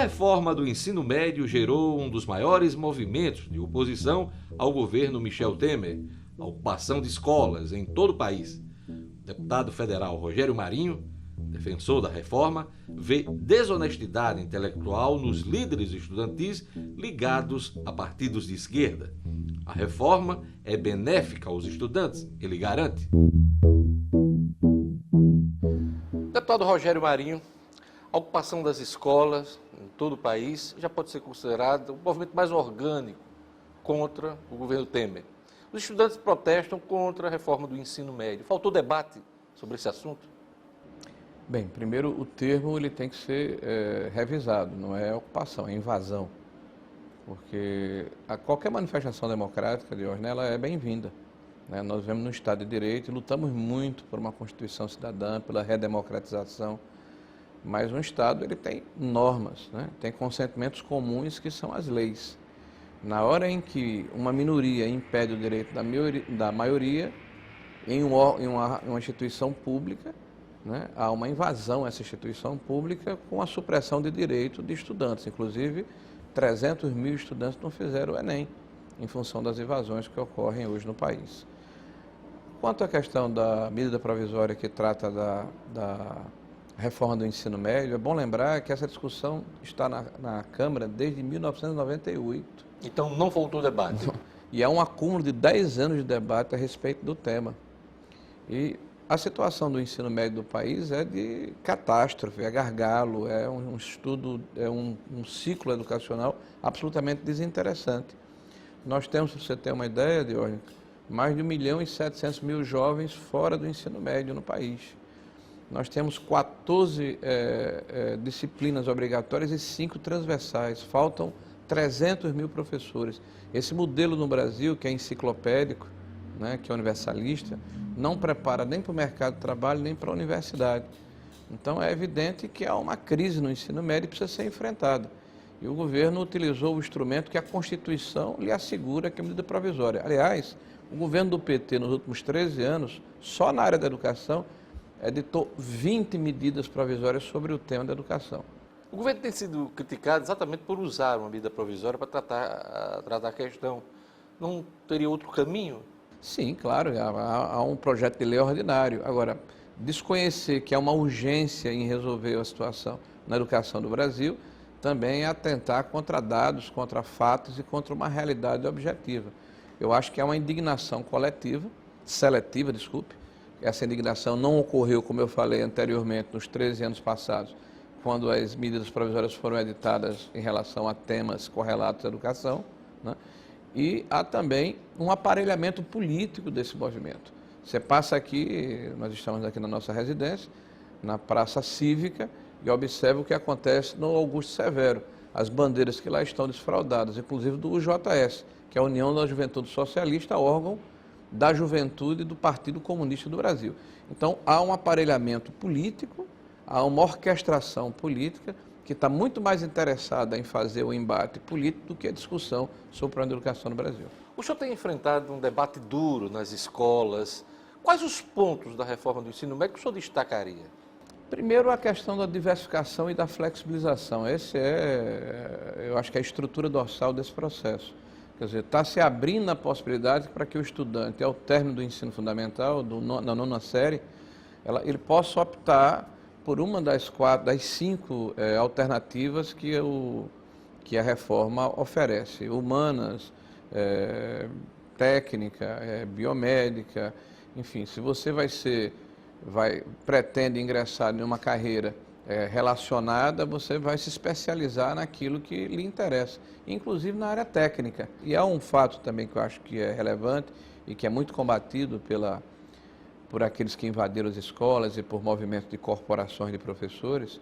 reforma do ensino médio gerou um dos maiores movimentos de oposição ao governo Michel Temer, a ocupação de escolas em todo o país. O deputado federal Rogério Marinho, defensor da reforma, vê desonestidade intelectual nos líderes estudantis ligados a partidos de esquerda. A reforma é benéfica aos estudantes, ele garante. Deputado Rogério Marinho, a ocupação das escolas em todo o país já pode ser considerada o movimento mais orgânico contra o governo Temer. Os estudantes protestam contra a reforma do ensino médio. Faltou debate sobre esse assunto? Bem, primeiro o termo ele tem que ser revisado, não é ocupação, é invasão. Porque qualquer manifestação democrática de hoje, ela é bem-vinda. Né? Nós vivemos no Estado de Direito e lutamos muito por uma Constituição cidadã, pela redemocratização. Mas um Estado ele tem normas, né? Tem consentimentos comuns que são as leis. Na hora em que uma minoria impede o direito da maioria em uma instituição pública, né? Há uma invasão a essa instituição pública com a supressão de direito de estudantes. Inclusive, 300 mil estudantes não fizeram o Enem, em função das invasões que ocorrem hoje no país. Quanto à questão da medida provisória que trata da reforma do ensino médio, é bom lembrar que essa discussão está na Câmara desde 1998. Então não faltou debate? E é um acúmulo de 10 anos de debate a respeito do tema. E a situação do ensino médio do país é de catástrofe, é gargalo, é um estudo, é um ciclo educacional absolutamente desinteressante. Nós temos, para você ter uma ideia, Diógenes, mais de 1.700.000 jovens fora do ensino médio no país. Nós temos 14 disciplinas obrigatórias e 5 transversais. Faltam 300 mil professores. Esse modelo no Brasil, que é enciclopédico, né, que é universalista, não prepara nem para o mercado de trabalho, nem para a universidade. Então, é evidente que há uma crise no ensino médio e precisa ser enfrentada. E o governo utilizou o instrumento que a Constituição lhe assegura, que é a medida provisória. Aliás, o governo do PT, nos últimos 13 anos, só na área da educação, editou 20 medidas provisórias sobre o tema da educação. O governo tem sido criticado exatamente por usar uma medida provisória para tratar a questão. Não teria outro caminho? Sim, claro, há um projeto de lei ordinário. Agora, desconhecer que há uma urgência em resolver a situação na educação do Brasil também é atentar contra dados, contra fatos e contra uma realidade objetiva. Eu acho que há uma indignação coletiva, seletiva, desculpe. Essa indignação não ocorreu, como eu falei anteriormente, nos 13 anos passados, quando as medidas provisórias foram editadas em relação a temas correlatos à educação, né? E há também um aparelhamento político desse movimento. Você passa aqui, nós estamos aqui na nossa residência, na Praça Cívica, e observa o que acontece no Augusto Severo, as bandeiras que lá estão desfraudadas, inclusive do UJS, que é a União da Juventude Socialista, órgão da juventude do Partido Comunista do Brasil. Então, há um aparelhamento político, há uma orquestração política que está muito mais interessada em fazer o embate político do que a discussão sobre a educação no Brasil. O senhor tem enfrentado um debate duro nas escolas. Quais os pontos da reforma do ensino médio que o senhor destacaria? Primeiro, a questão da diversificação e da flexibilização. Esse eu acho que é a estrutura dorsal desse processo. Quer dizer, está se abrindo a possibilidade para que o estudante, ao término do ensino fundamental, na 9ª série, ele possa optar por uma das 5 alternativas que a reforma oferece. Humanas, técnica, biomédica, enfim, se você pretende ingressar em uma carreira relacionada, você vai se especializar naquilo que lhe interessa, inclusive na área técnica. E há um fato também que eu acho que é relevante e que é muito combatido por aqueles que invadiram as escolas e por movimentos de corporações de professores,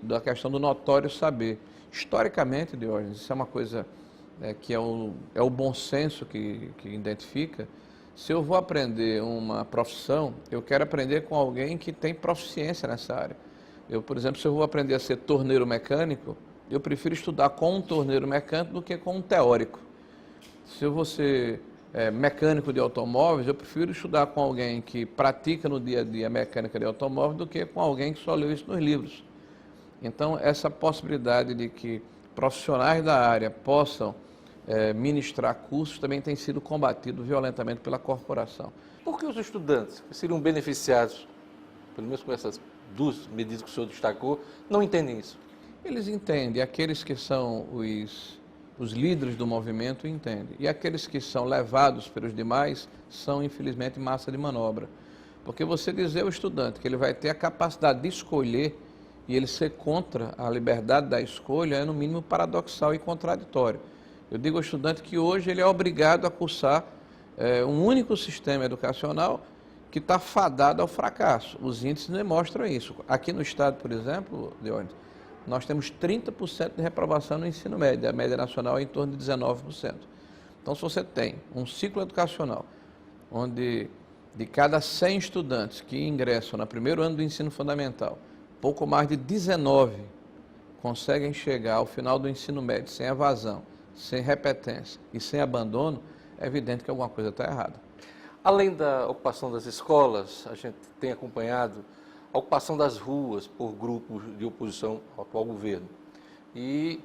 da questão do notório saber. Historicamente, Diógenes, isso é uma coisa que é o bom senso que identifica. Se eu vou aprender uma profissão, eu quero aprender com alguém que tem proficiência nessa área. Por exemplo, se eu vou aprender a ser torneiro mecânico, eu prefiro estudar com um torneiro mecânico do que com um teórico. Se eu vou ser mecânico de automóveis, eu prefiro estudar com alguém que pratica no dia a dia mecânica de automóvel do que com alguém que só leu isso nos livros. Então, essa possibilidade de que profissionais da área possam ministrar cursos também tem sido combatido violentamente pela corporação. Por que os estudantes que seriam beneficiados, pelo menos com essas duas medidas que o senhor destacou, não entendem isso? Eles entendem, aqueles que são os líderes do movimento entendem, e aqueles que são levados pelos demais são, infelizmente, massa de manobra. Porque você dizer ao estudante que ele vai ter a capacidade de escolher e ele ser contra a liberdade da escolha é, no mínimo, paradoxal e contraditório. Eu digo ao estudante que hoje ele é obrigado a cursar um único sistema educacional que está fadado ao fracasso. Os índices demonstram isso. Aqui no estado, por exemplo, Leônidas, nós temos 30% de reprovação no ensino médio, a média nacional é em torno de 19%. Então, se você tem um ciclo educacional onde de cada 100 estudantes que ingressam no primeiro ano do ensino fundamental, pouco mais de 19 conseguem chegar ao final do ensino médio sem evasão, sem repetência e sem abandono, é evidente que alguma coisa está errada. Além da ocupação das escolas, a gente tem acompanhado a ocupação das ruas por grupos de oposição ao atual governo. E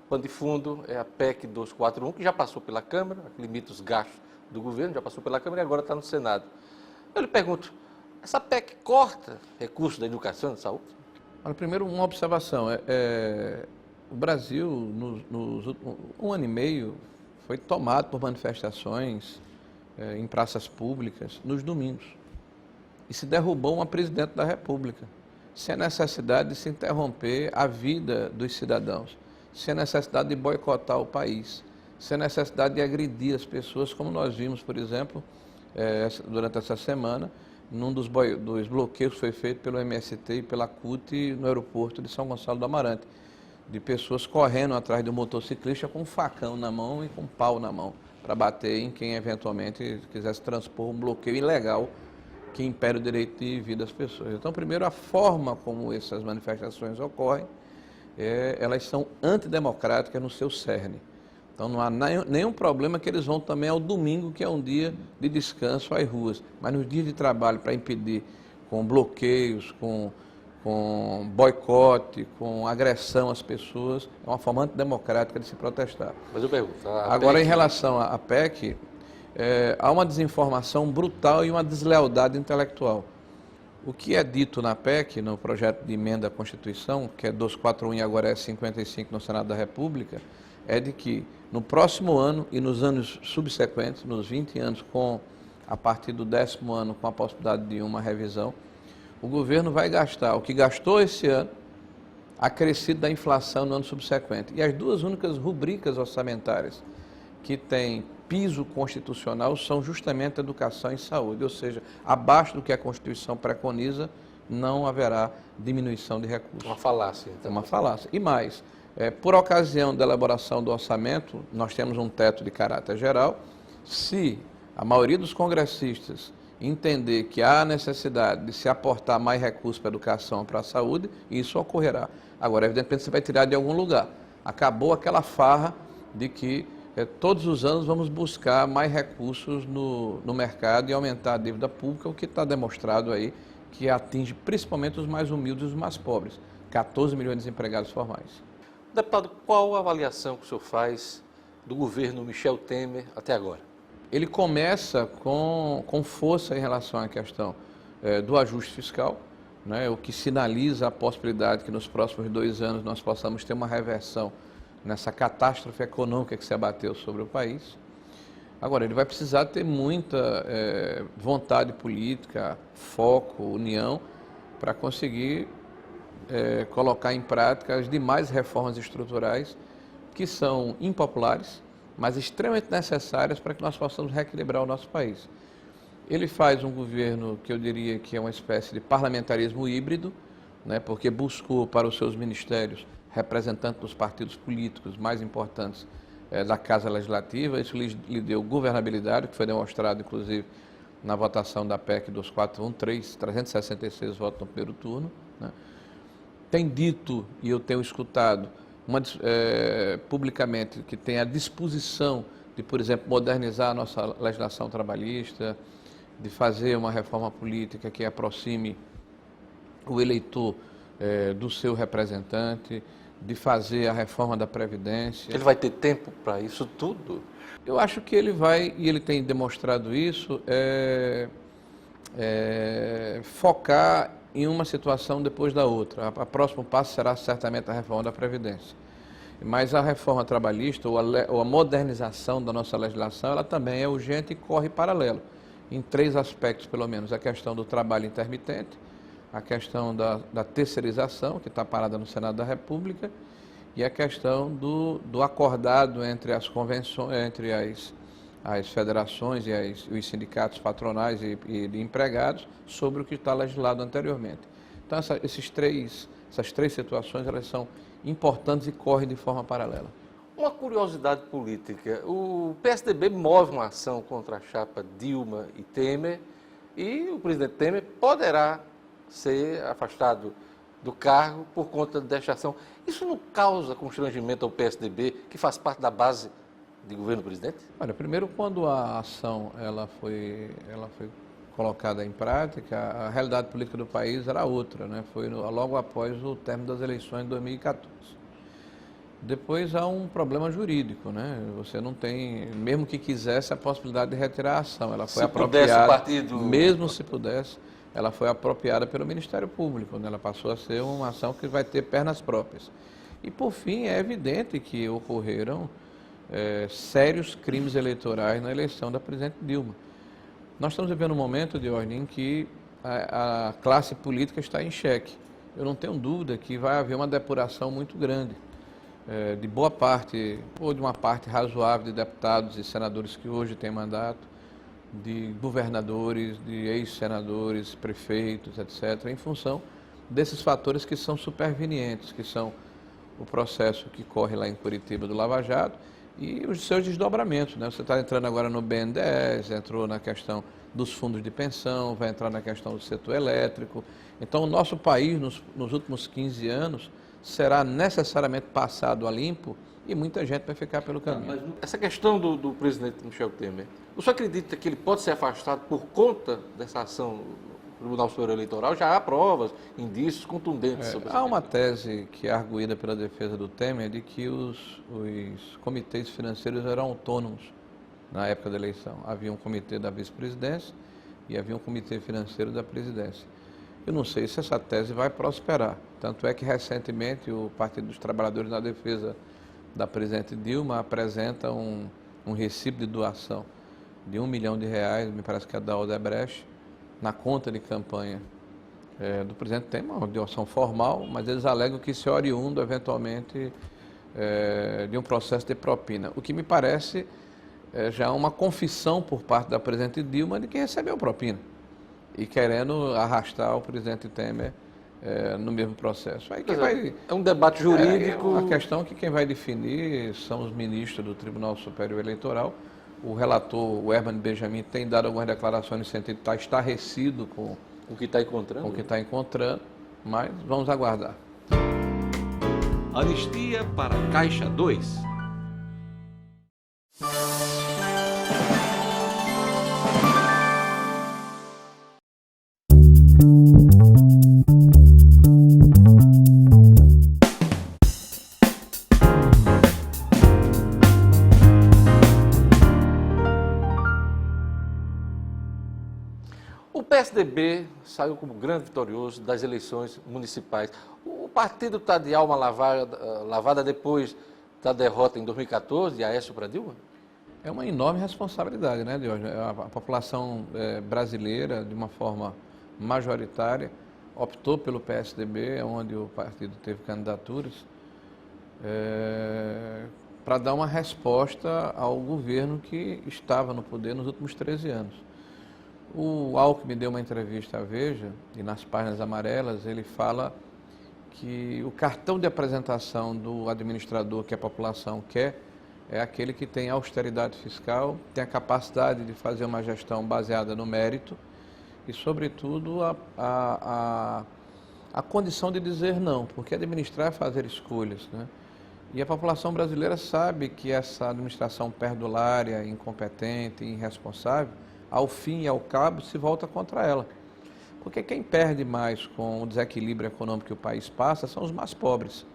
pano de fundo é a PEC 241, que já passou pela Câmara, que limita os gastos do governo, já passou pela Câmara e agora está no Senado. Eu lhe pergunto, essa PEC corta recursos da educação e da saúde? Olha, primeiro, uma observação. O Brasil, nos um ano e meio, foi tomado por manifestações em praças públicas nos domingos. E se derrubou uma presidente da República, sem a necessidade de se interromper a vida dos cidadãos, sem a necessidade de boicotar o país, sem a necessidade de agredir as pessoas, como nós vimos, por exemplo, durante essa semana, num dos bloqueios que foi feito pelo MST e pela CUT no aeroporto de São Gonçalo do Amarante, de pessoas correndo atrás de um motociclista com um facão na mão e com um pau na mão, para bater em quem eventualmente quisesse transpor um bloqueio ilegal que impede o direito de vida das pessoas. Então, primeiro, a forma como essas manifestações ocorrem, elas são antidemocráticas no seu cerne. Então, não há nenhum problema que eles vão também ao domingo, que é um dia de descanso às ruas. Mas nos dias de trabalho, para impedir com bloqueios, com boicote, com agressão às pessoas, é uma forma antidemocrática de se protestar. Mas eu pergunto... Agora, em relação à PEC, há uma desinformação brutal e uma deslealdade intelectual. O que é dito na PEC, no projeto de emenda à Constituição, que é 241 e agora é 55 no Senado da República, é de que no próximo ano e nos anos subsequentes, nos 20 anos, a partir do 10º ano, com a possibilidade de uma revisão, o governo vai gastar o que gastou esse ano, acrescido da inflação no ano subsequente. E as duas únicas rubricas orçamentárias que têm piso constitucional são justamente educação e saúde, ou seja, abaixo do que a Constituição preconiza, não haverá diminuição de recursos. Uma falácia. Então. É uma falácia. E mais, por ocasião da elaboração do orçamento, nós temos um teto de caráter geral. Se a maioria dos congressistas entender que há necessidade de se aportar mais recursos para a educação, para a saúde, isso ocorrerá. Agora, evidentemente, você vai tirar de algum lugar. Acabou aquela farra de que todos os anos vamos buscar mais recursos no mercado e aumentar a dívida pública, o que está demonstrado aí que atinge principalmente os mais humildes e os mais pobres, 14 milhões de desempregados formais. Deputado, qual a avaliação que o senhor faz do governo Michel Temer até agora? Ele começa com força em relação à questão do ajuste fiscal, né, o que sinaliza a possibilidade que nos próximos 2 anos nós possamos ter uma reversão nessa catástrofe econômica que se abateu sobre o país. Agora, ele vai precisar ter muita vontade política, foco, união, para conseguir colocar em prática as demais reformas estruturais que são impopulares, mas extremamente necessárias para que nós possamos reequilibrar o nosso país. Ele faz um governo que eu diria que é uma espécie de parlamentarismo híbrido, né, porque buscou para os seus ministérios representantes dos partidos políticos mais importantes da Casa Legislativa. Isso lhe deu governabilidade, que foi demonstrado, inclusive, na votação da PEC 241, 366 votos no primeiro turno, né. Tem dito, e eu tenho escutado publicamente, que tem a disposição de, por exemplo, modernizar a nossa legislação trabalhista, de fazer uma reforma política que aproxime o eleitor do seu representante, de fazer a reforma da Previdência. Ele vai ter tempo para isso tudo? Eu acho que ele vai, e ele tem demonstrado isso, focar em uma situação depois da outra. O próximo passo será certamente a reforma da Previdência. Mas a reforma trabalhista ou a modernização da nossa legislação, ela também é urgente e corre paralelo, em 3 aspectos pelo menos: a questão do trabalho intermitente, a questão da terceirização, que está parada no Senado da República, e a questão do acordado entre as convenções, entre as federações e os sindicatos patronais e de empregados sobre o que está legislado anteriormente. Então, essas três situações, elas são importantes e correm de forma paralela. Uma curiosidade política: o PSDB move uma ação contra a chapa Dilma e Temer, e o presidente Temer poderá ser afastado do cargo por conta desta ação. Isso não causa constrangimento ao PSDB, que faz parte da base de governo do presidente? Olha, primeiro, quando a ação ela foi colocada em prática, a realidade política do país era outra, né? Foi logo após o término das eleições de 2014. Depois há um problema jurídico, né? Você não tem, mesmo que quisesse, a possibilidade de retirar a ação. Ela foi apropriada, mesmo se pudesse, ela foi apropriada pelo Ministério Público, né? Ela passou a ser uma ação que vai ter pernas próprias. E, por fim, é evidente que ocorreram sérios crimes eleitorais na eleição da presidente Dilma. Nós estamos vivendo um momento, Diógenes, em que a classe política está em xeque. Eu não tenho dúvida que vai haver uma depuração muito grande de boa parte, ou de uma parte razoável de deputados e senadores que hoje têm mandato, de governadores, de ex-senadores, prefeitos, etc., em função desses fatores que são supervenientes, que são o processo que corre lá em Curitiba do Lava Jato e os seus desdobramentos, né? Você está entrando agora no BNDES, entrou na questão dos fundos de pensão, vai entrar na questão do setor elétrico. Então, o nosso país, nos últimos 15 anos, será necessariamente passado a limpo e muita gente vai ficar pelo caminho. Mas essa questão do presidente Michel Temer, o senhor acredita que ele pode ser afastado por conta dessa ação do Tribunal Superior Eleitoral? Já há provas, indícios contundentes sobre isso. Há uma tese que é arguída pela defesa do Temer de que os comitês financeiros eram autônomos na época da eleição. Havia um comitê da vice-presidência e havia um comitê financeiro da presidência. Eu não sei se essa tese vai prosperar. Tanto é que, recentemente, o Partido dos Trabalhadores na Defesa da presidente Dilma apresenta um recibo de doação de R$1 milhão, me parece que é da Odebrecht, na conta de campanha do presidente Temer, uma doação formal, mas eles alegam que isso é oriundo, eventualmente, de um processo de propina. O que me parece já uma confissão por parte da presidente Dilma de que recebeu propina e querendo arrastar o presidente Temer no mesmo processo. Aí é um debate jurídico. A questão é que quem vai definir são os ministros do Tribunal Superior Eleitoral. O relator, o Herman Benjamin, tem dado algumas declarações no sentido de estar estarrecido com o que está encontrando. Com o que está encontrando, mas vamos aguardar. Anistia para Caixa 2. O PSDB saiu como grande vitorioso das eleições municipais. O partido está de alma lavada depois da derrota em 2014 de Aécio para Dilma? É uma enorme responsabilidade, né, Diógenes? A população brasileira, de uma forma majoritária, optou pelo PSDB, onde o partido teve candidaturas, para dar uma resposta ao governo que estava no poder nos últimos 13 anos. O Alckmin deu uma entrevista à Veja, e nas páginas amarelas ele fala que o cartão de apresentação do administrador que a população quer é aquele que tem austeridade fiscal, tem a capacidade de fazer uma gestão baseada no mérito e, sobretudo, a condição de dizer não, porque administrar é fazer escolhas, né? E a população brasileira sabe que essa administração perdulária, incompetente, irresponsável, ao fim e ao cabo, se volta contra ela. Porque quem perde mais com o desequilíbrio econômico que o país passa são os mais pobres.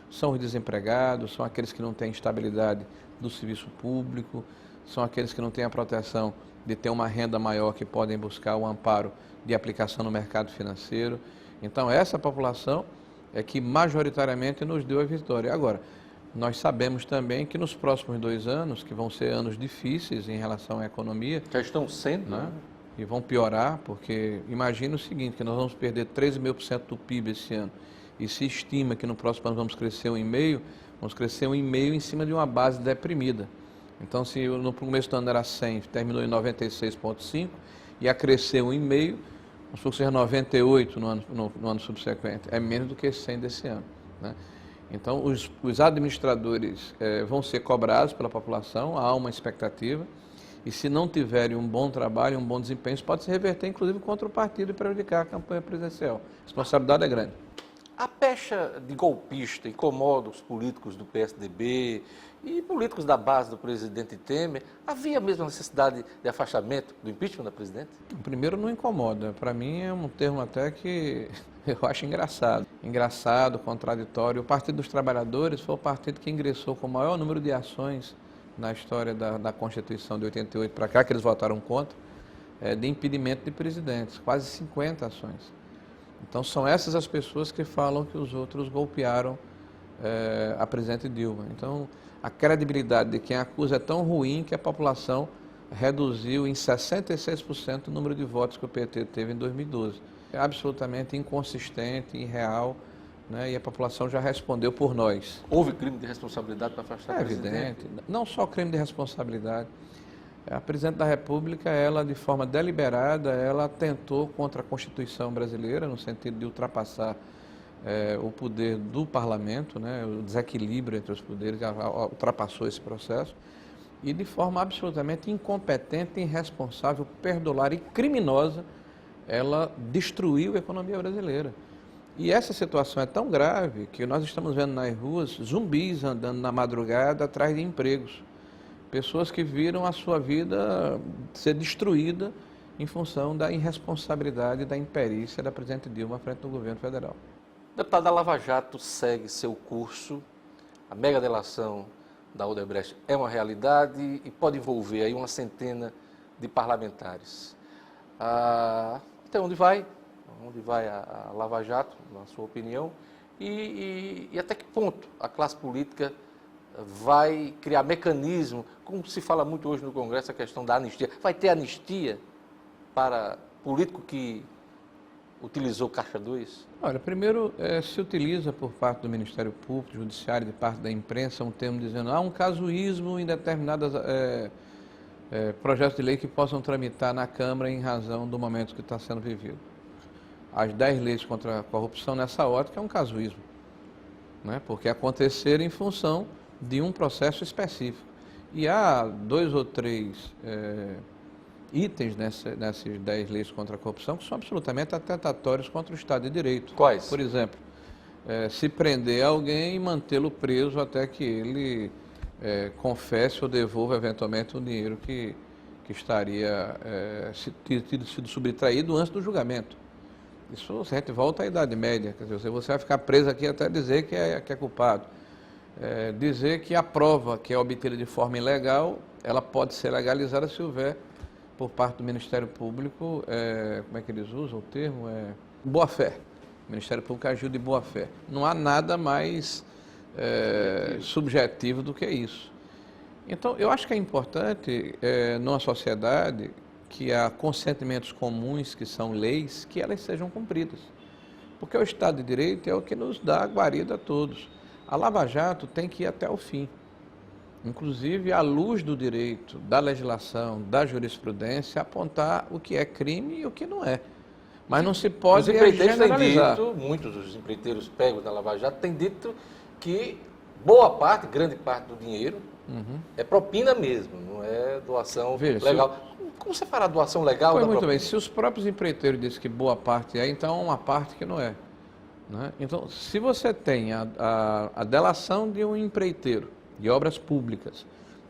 São os desempregados, são aqueles que não têm estabilidade do serviço público, são aqueles que não têm a proteção de ter uma renda maior, que podem buscar o amparo de aplicação no mercado financeiro. Então, essa população é que majoritariamente nos deu a vitória. Agora, nós sabemos também que nos próximos 2 anos, que vão ser anos difíceis em relação à economia... Já estão sendo, né? E vão piorar, porque imagina o seguinte, que nós vamos perder 13,5% do PIB esse ano, e se estima que no próximo ano vamos crescer 1,5%, vamos crescer 1,5% em cima de uma base deprimida. Então, se no começo do ano era 100, terminou em 96,5, ia crescer 1,5%, vamos supor que seja 98 no ano subsequente, é menos do que 100 desse ano, né? Então, os administradores vão ser cobrados pela população, há uma expectativa, e se não tiverem um bom trabalho, um bom desempenho, isso pode se reverter, inclusive, contra o partido e prejudicar a campanha presidencial. A responsabilidade é grande. A pecha de golpista incomoda os políticos do PSDB e políticos da base do presidente Temer. Havia mesmo a necessidade de afastamento do impeachment da presidente? Primeiro, não incomoda. Para mim é um termo até que eu acho engraçado. Engraçado, contraditório. O Partido dos Trabalhadores foi o partido que ingressou com o maior número de ações na história da Constituição de 88 para cá, que eles votaram contra, de impedimento de presidentes. Quase 50 ações. Então, são essas as pessoas que falam que os outros golpearam a presidente Dilma. Então, a credibilidade de quem acusa é tão ruim que a população reduziu em 66% o número de votos que o PT teve em 2012. É absolutamente inconsistente, irreal, né? E a população já respondeu por nós. Houve crime de responsabilidade para afastar o presidente? É evidente. Não só crime de responsabilidade. A presidente da República, ela, de forma deliberada, ela atentou contra a Constituição brasileira, no sentido de ultrapassar o poder do parlamento, né, o desequilíbrio entre os poderes, ultrapassou esse processo, e de forma absolutamente incompetente, irresponsável, perdulária e criminosa, ela destruiu a economia brasileira. E essa situação é tão grave que nós estamos vendo nas ruas zumbis andando na madrugada atrás de empregos. Pessoas que viram a sua vida ser destruída em função da irresponsabilidade e da imperícia da presidente Dilma à frente do governo federal. Deputado, a Lava Jato segue seu curso, a mega delação da Odebrecht é uma realidade e pode envolver aí uma centena de parlamentares. Até onde vai? Onde vai a Lava Jato, na sua opinião? E até que ponto a classe política vai criar mecanismo, como se fala muito hoje no Congresso, a questão da anistia. Vai ter anistia para político que utilizou Caixa 2? Olha, primeiro, se utiliza por parte do Ministério Público, Judiciário, de parte da imprensa, um termo dizendo há um casuísmo em determinados projetos de lei que possam tramitar na Câmara em razão do momento que está sendo vivido. As 10 leis contra a corrupção, nessa ótica, é um casuísmo, né? Porque aconteceram em função de um processo específico. E há 2 ou 3 itens nessas 10 leis contra a corrupção que são absolutamente atentatórios contra o Estado de Direito. Quais? Por exemplo, se prender alguém e mantê-lo preso até que ele confesse ou devolva eventualmente o dinheiro que estaria sido subtraído antes do julgamento. Isso, se a gente volta à Idade Média, quer dizer, você vai ficar preso aqui até dizer que é culpado. Dizer que a prova que é obtida de forma ilegal, ela pode ser legalizada se houver, por parte do Ministério Público, como é que eles usam o termo? Boa-fé. O Ministério Público agiu de boa-fé. Não há nada mais subjetivo do que isso. Então, eu acho que é importante, numa sociedade, que há consentimentos comuns, que são leis, que elas sejam cumpridas. Porque o Estado de Direito é o que nos dá a guarida a todos. A Lava Jato tem que ir até o fim. Inclusive, à luz do direito, da legislação, da jurisprudência, apontar o que é crime e o que não é. Mas não se pode generalizar. Muitos dos empreiteiros pegos da Lava Jato têm dito que boa parte, grande parte do dinheiro é propina mesmo, não é doação legal. Como você fará doação legal da propina? Muito bem, se os próprios empreiteiros dizem que boa parte então há uma parte que não é. Né? Então, se você tem a delação de um empreiteiro de obras públicas,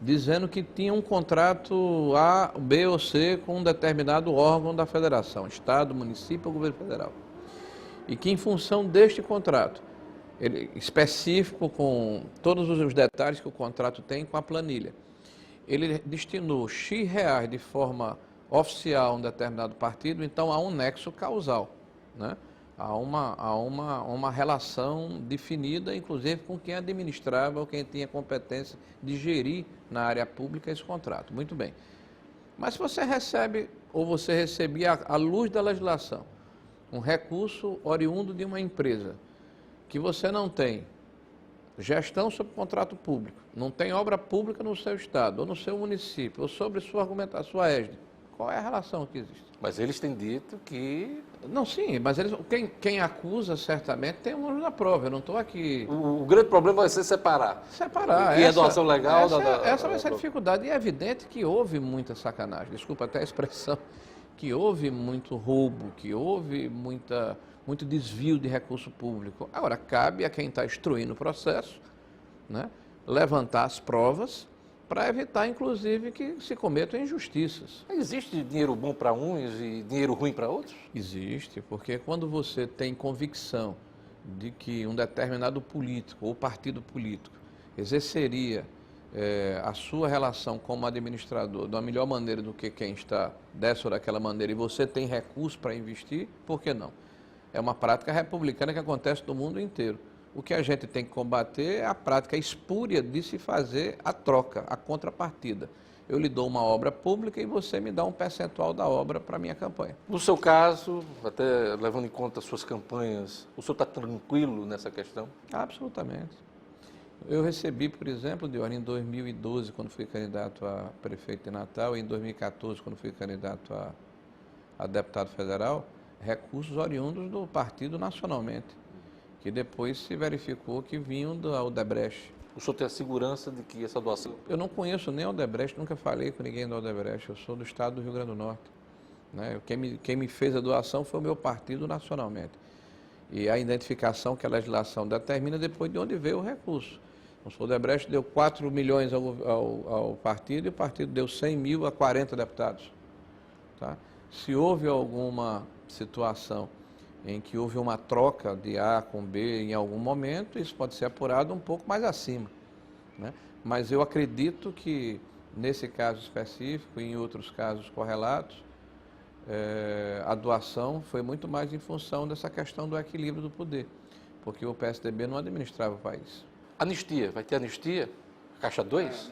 dizendo que tinha um contrato A, B ou C com um determinado órgão da federação, Estado, município ou governo federal. E que em função deste contrato, específico com todos os detalhes que o contrato tem com a planilha, ele destinou X reais de forma oficial a um determinado partido, então há um nexo causal, né? Há uma relação definida, inclusive, com quem administrava ou quem tinha competência de gerir na área pública esse contrato. Muito bem. Mas se você recebe, ou você recebia à luz da legislação, um recurso oriundo de uma empresa, que você não tem gestão sobre contrato público, não tem obra pública no seu estado, ou no seu município, ou sobre sua argumentação, sua égide, qual é a relação que existe? Mas eles têm dito que... Não, sim, mas quem acusa certamente tem um ângulo da prova, eu não estou aqui... O grande problema vai ser separar. Separar. E a doação legal... Essa vai ser a dificuldade, e é evidente que houve muita sacanagem, desculpa até a expressão, que houve muito roubo, que houve muito desvio de recurso público. Agora, cabe a quem está instruindo o processo, né, levantar as provas para evitar, inclusive, que se cometam injustiças. Existe dinheiro bom para uns e dinheiro ruim para outros? Existe, porque quando você tem convicção de que um determinado político ou partido político exerceria a sua relação como administrador da melhor maneira do que quem está dessa ou daquela maneira, e você tem recursos para investir, por que não? É uma prática republicana que acontece no mundo inteiro. O que a gente tem que combater é a prática espúria de se fazer a troca, a contrapartida. Eu lhe dou uma obra pública e você me dá um percentual da obra para a minha campanha. No seu caso, até levando em conta as suas campanhas, o senhor está tranquilo nessa questão? Absolutamente. Eu recebi, por exemplo, em 2012, quando fui candidato a prefeito de Natal, e em 2014, quando fui candidato a deputado federal, recursos oriundos do partido nacionalmente, que depois se verificou que vinham da Odebrecht. O senhor tem a segurança de que essa doação... Eu não conheço nem a Odebrecht, nunca falei com ninguém da Odebrecht, eu sou do estado do Rio Grande do Norte. Né? Quem me fez a doação foi o meu partido nacionalmente. E a identificação que a legislação determina depois de onde veio o recurso. O Odebrecht deu 4 milhões ao partido e o partido deu 100 mil a 40 deputados. Tá? Se houve alguma situação em que houve uma troca de A com B em algum momento, isso pode ser apurado um pouco mais acima, né? Mas eu acredito que, nesse caso específico e em outros casos correlatos, a doação foi muito mais em função dessa questão do equilíbrio do poder, porque o PSDB não administrava o país. Anistia, vai ter anistia? Caixa 2?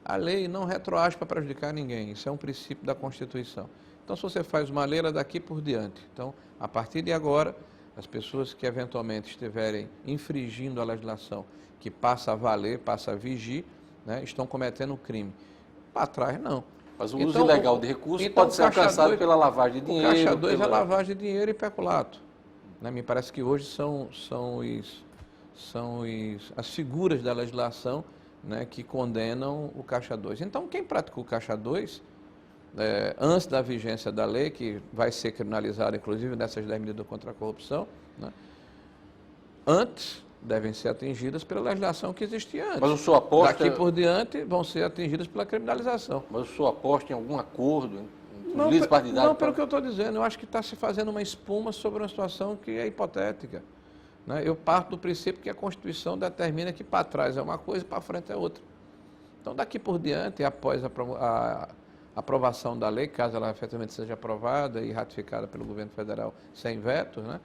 A lei não retroage para prejudicar ninguém, isso é um princípio da Constituição. Então, se você faz uma lei, ela daqui por diante. Então, a partir de agora, as pessoas que eventualmente estiverem infringindo a legislação, que passa a valer, passa a vigir, né, estão cometendo um crime. Para trás, não. Mas o uso ilegal de recursos pode ser alcançado pela lavagem de dinheiro. O Caixa 2 é lavagem de dinheiro e peculato. Né, me parece que hoje são as figuras da legislação, né, que condenam o Caixa 2. Então, quem praticou o Caixa 2... antes da vigência da lei, que vai ser criminalizada, inclusive, nessas 10 medidas contra a corrupção, né, antes devem ser atingidas pela legislação que existia antes. Mas o senhor aposta... Daqui por diante vão ser atingidas pela criminalização. Mas o senhor aposta em algum acordo entre os líderes partidários? Não, pelo que eu estou dizendo, eu acho que está se fazendo uma espuma sobre uma situação que é hipotética. Né? Eu parto do princípio que a Constituição determina que para trás é uma coisa e para frente é outra. Então, daqui por diante, após a aprovação da lei, caso ela efetivamente seja aprovada e ratificada pelo governo federal sem veto, né,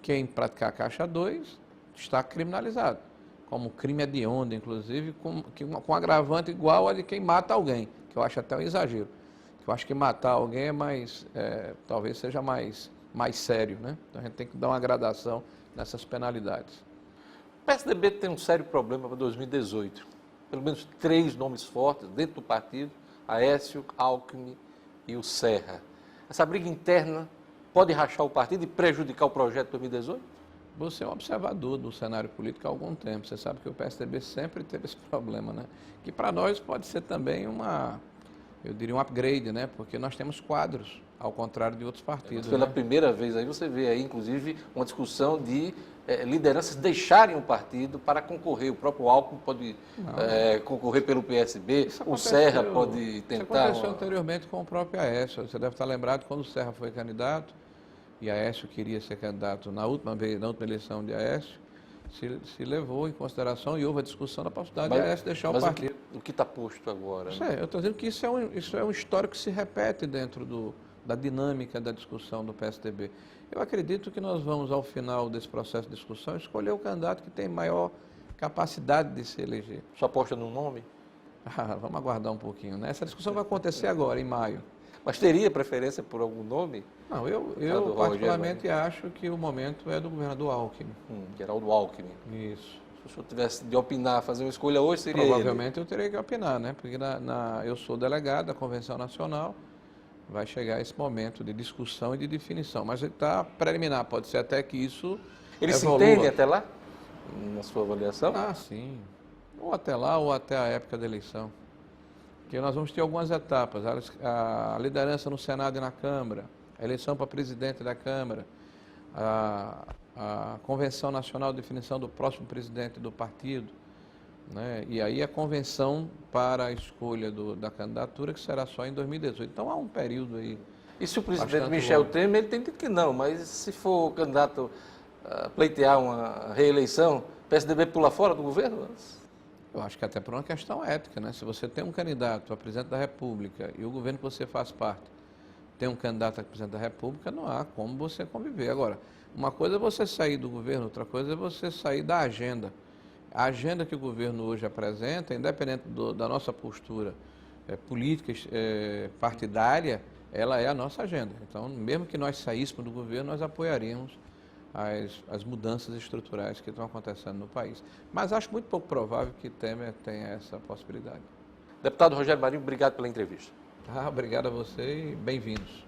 quem praticar a Caixa 2 está criminalizado, como crime hediondo, inclusive, com agravante igual a de quem mata alguém, que eu acho até um exagero. Eu acho que matar alguém talvez seja mais sério, né? Então a gente tem que dar uma gradação nessas penalidades. O PSDB tem um sério problema para 2018. Pelo menos 3 nomes fortes dentro do partido: Aécio, Alckmin e o Serra. Essa briga interna pode rachar o partido e prejudicar o projeto de 2018? Você é um observador do cenário político há algum tempo. Você sabe que o PSDB sempre teve esse problema, né? Que para nós pode ser também eu diria um upgrade, né? Porque nós temos quadros ao contrário de outros Mas partidos. pela Né? primeira vez aí você vê aí, inclusive, uma discussão de lideranças deixarem o partido para concorrer. O próprio Alckmin pode concorrer pelo PSB, o Serra pode tentar... Isso aconteceu anteriormente com o próprio Aécio. Você deve estar lembrado quando o Serra foi candidato, e Aécio queria ser candidato na última eleição de Aécio, se levou em consideração e houve a discussão da possibilidade de Aécio deixar o partido. O que está posto agora? Eu estou dizendo que isso é um histórico que se repete dentro da dinâmica da discussão do PSDB. Eu acredito que nós vamos, ao final desse processo de discussão, escolher o candidato que tem maior capacidade de se eleger. Só aposta num nome? Vamos aguardar um pouquinho, né? Essa discussão vai acontecer agora, em maio. Mas teria preferência por algum nome? Não, eu particularmente acho que o momento é do governador Alckmin. Geraldo Alckmin. Isso. Se o senhor tivesse de opinar, fazer uma escolha hoje, seria Provavelmente eu teria que opinar, né? Porque eu sou delegado da Convenção Nacional, vai chegar esse momento de discussão e de definição. Mas ele está preliminar, pode ser até que isso Eles se evolua. entendem até lá, na sua avaliação? Sim. Ou até lá, ou até a época da eleição. Porque nós vamos ter algumas etapas. A liderança no Senado e na Câmara, a eleição para presidente da Câmara, a Convenção Nacional de Definição do próximo presidente do partido, né? E aí a convenção para a escolha da candidatura, que será só em 2018. Então há um período aí. E se o presidente Michel Temer, ele tem dito que não, mas se for candidato a pleitear uma reeleição, o PSDB pula fora do governo? Eu acho que até por uma questão ética, né? Se você tem um candidato a presidente da República e o governo que você faz parte tem um candidato a presidente da República, não há como você conviver. Agora, uma coisa é você sair do governo, outra coisa é você sair da agenda. A agenda que o governo hoje apresenta, independente da nossa postura política, partidária, ela é a nossa agenda. Então, mesmo que nós saíssemos do governo, nós apoiaríamos as mudanças estruturais que estão acontecendo no país. Mas acho muito pouco provável que Temer tenha essa possibilidade. Deputado Rogério Marinho, obrigado pela entrevista. Obrigado a você e bem-vindos.